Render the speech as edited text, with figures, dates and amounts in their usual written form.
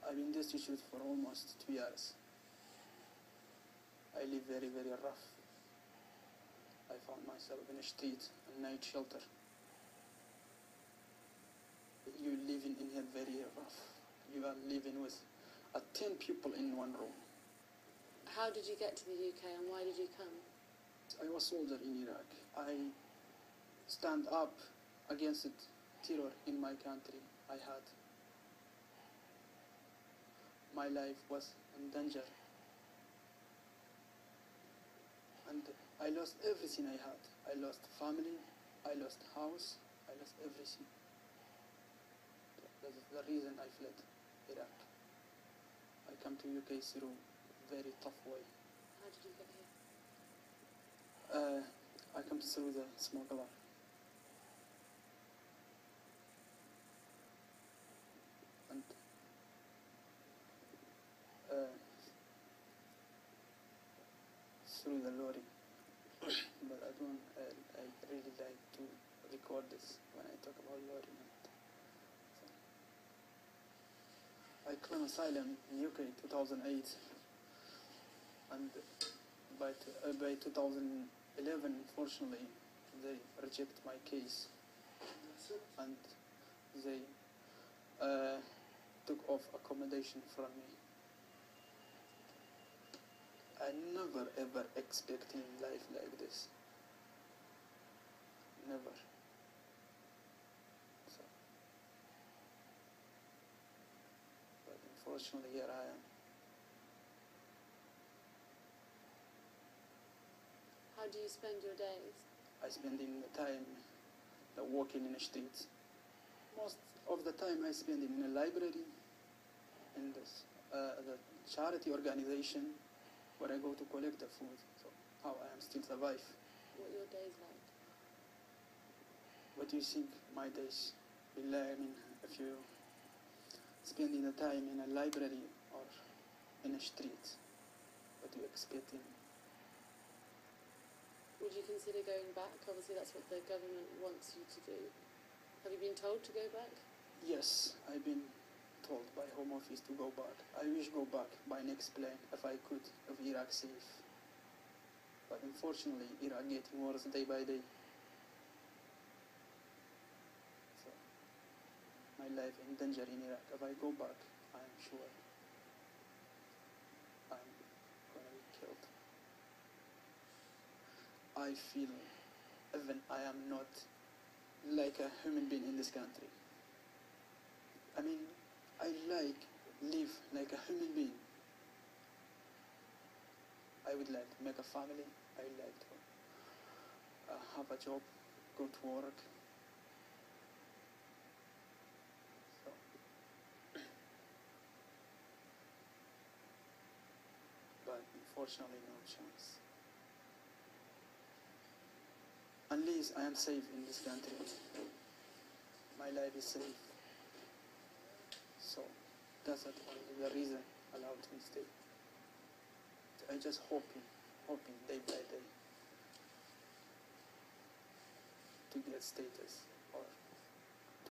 I've been destitute for almost 2 years. I live very, very rough. I found myself in a street, a night shelter. You living in here very rough. You are living with 10 people in one room. How did you get to the UK and why did you come? I was soldier in Iraq. I stand up against the terror in my country. I had. My life was in danger. And I lost everything I had. I lost family, I lost house, I lost everything. That is the reason I fled Iraq. I come to UK through a very tough way. How did you get here? I come through the smuggler. And through the lorry. But I really like to record this when I talk about lorry. I claimed asylum in UK 2008, and by 2011, unfortunately, they reject my case, and they took off accommodation from me. I never ever expected life like this. Never. So, but unfortunately, here I am. How do you spend your days? I spend in the time walking in the streets. Most of the time I spend in a library, in this, the charity organization, where I go to collect the food. So how I am still survive. What are your days like? What do you think my days? I mean, if you spending the time in a library or in a street, what do you expect in? Would you consider going back? Obviously that's what the government wants you to do. Have you been told to go back? Yes, I've been told by Home Office to go back. I wish go back by next plane if I could, if Iraq safe. But unfortunately, Iraq getting worse day by day. So, my life in danger in Iraq. If I go back, I'm sure I'm gonna be killed. I feel even I am not like a human being in this country. I mean, I live like a human being. I would like to make a family. I would like to have a job, go to work. So, but unfortunately, no chance. Unless I am safe in this country, my life is safe. So that's the reason allowed me to stay. I just hoping day by day to get status.